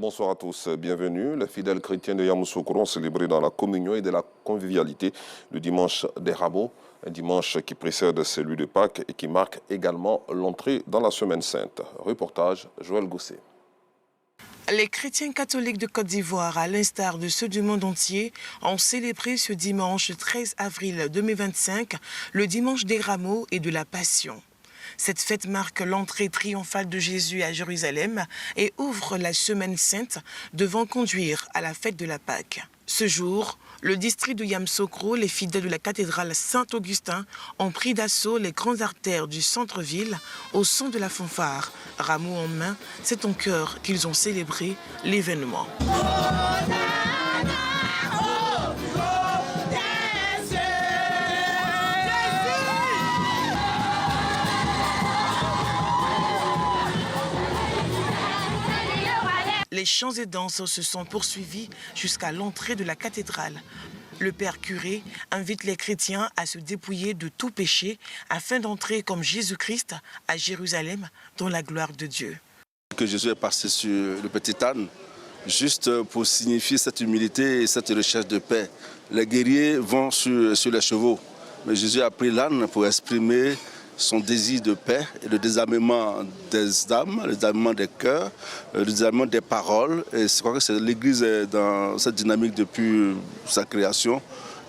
Bonsoir à tous, bienvenue. Les fidèles chrétiens de Yamoussoukro ont célébré dans la communion et de la convivialité le dimanche des Rameaux, un dimanche qui précède celui de Pâques et qui marque également l'entrée dans la Semaine Sainte. Reportage, Joël Gousset. Les chrétiens catholiques de Côte d'Ivoire, à l'instar de ceux du monde entier, ont célébré ce dimanche 13 avril 2025, le dimanche des Rameaux et de la Passion. Cette fête marque l'entrée triomphale de Jésus à Jérusalem et ouvre la Semaine Sainte devant conduire à la fête de la Pâque. Ce jour, le district de Yamoussoukro, les fidèles de la cathédrale Saint-Augustin ont pris d'assaut les grandes artères du centre-ville au son de la fanfare. Rameau en main, c'est en chœur qu'ils ont célébré l'événement. Les chants et danses se sont poursuivis jusqu'à l'entrée de la cathédrale. Le père curé invite les chrétiens à se dépouiller de tout péché afin d'entrer comme Jésus-Christ à Jérusalem dans la gloire de Dieu. Que Jésus est passé sur le petit âne, juste pour signifier cette humilité et cette recherche de paix. Les guerriers vont sur les chevaux, mais Jésus a pris l'âne pour exprimer son désir de paix et le désarmement des âmes, le désarmement des cœurs, le désarmement des paroles. Et je crois que l'Église est dans cette dynamique depuis sa création.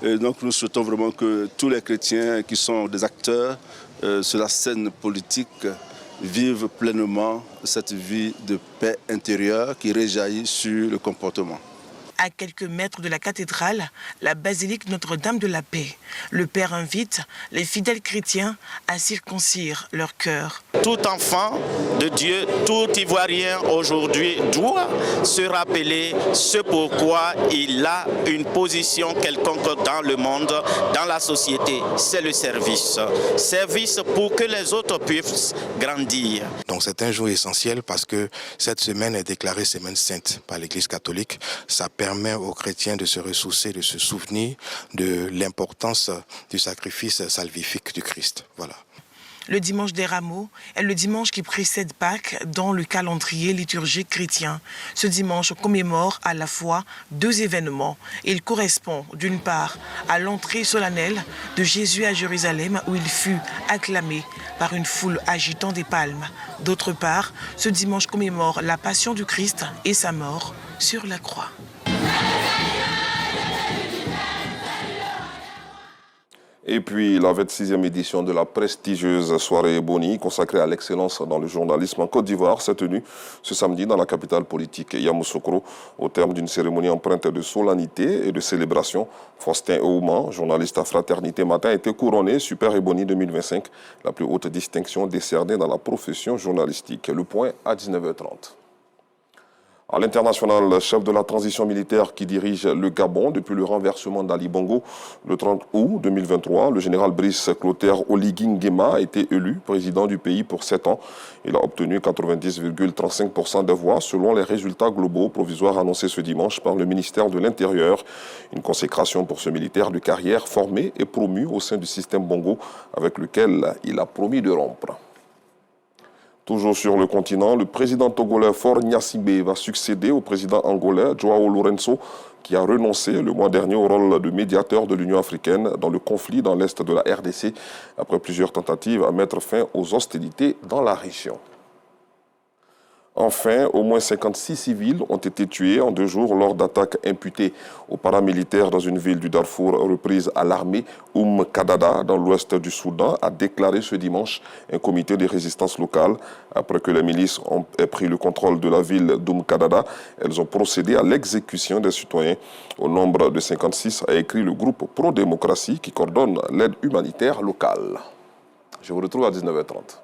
Et donc nous souhaitons vraiment que tous les chrétiens qui sont des acteurs sur la scène politique vivent pleinement cette vie de paix intérieure qui réjaillit sur le comportement. À quelques mètres de la cathédrale, la basilique Notre-Dame de la Paix. Le Père invite les fidèles chrétiens à circoncire leur cœur. Tout enfant de Dieu, tout Ivoirien aujourd'hui doit se rappeler ce pourquoi il a une position quelconque dans le monde, dans la société. C'est le service. Service pour que les autres puissent grandir. Donc c'est un jour essentiel parce que cette semaine est déclarée Semaine Sainte par l'Église catholique. Ça permet aux chrétiens de se ressourcer, de se souvenir de l'importance du sacrifice salvifique du Christ. Voilà. Le dimanche des Rameaux est le dimanche qui précède Pâques dans le calendrier liturgique chrétien. Ce dimanche commémore à la fois deux événements. Il correspond d'une part à l'entrée solennelle de Jésus à Jérusalem où il fut acclamé par une foule agitant des palmes. D'autre part, ce dimanche commémore la passion du Christ et sa mort sur la croix. Et puis la 26e édition de la prestigieuse soirée Boni consacrée à l'excellence dans le journalisme en Côte d'Ivoire s'est tenue ce samedi dans la capitale politique Yamoussoukro au terme d'une cérémonie empreinte de solennité et de célébration. Faustin Ouman, journaliste à Fraternité Matin, a été couronné Super Ebony 2025, la plus haute distinction décernée dans la profession journalistique. Le point à 19h30. À l'international, le chef de la transition militaire qui dirige le Gabon depuis le renversement d'Ali Bongo le 30 août 2023, le général Brice Clotaire Oligui Nguema a été élu président du pays pour 7 ans. Il a obtenu 90,35% des voix selon les résultats globaux provisoires annoncés ce dimanche par le ministère de l'Intérieur. Une consécration pour ce militaire de carrière formé et promu au sein du système Bongo avec lequel il a promis de rompre. Toujours sur le continent, le président togolais Faure Gnassingbé va succéder au président angolais João Lourenço, qui a renoncé le mois dernier au rôle de médiateur de l'Union africaine dans le conflit dans l'est de la RDC, après plusieurs tentatives à mettre fin aux hostilités dans la région. Enfin, au moins 56 civils ont été tués en 2 jours lors d'attaques imputées aux paramilitaires dans une ville du Darfour reprise à l'armée. Kadada, dans l'ouest du Soudan, a déclaré ce dimanche un comité de résistance locale. Après que les milices ont pris le contrôle de la ville Kadada, elles ont procédé à l'exécution des citoyens. Au nombre de 56 a écrit le groupe Pro-Démocratie qui coordonne l'aide humanitaire locale. Je vous retrouve à 19h30.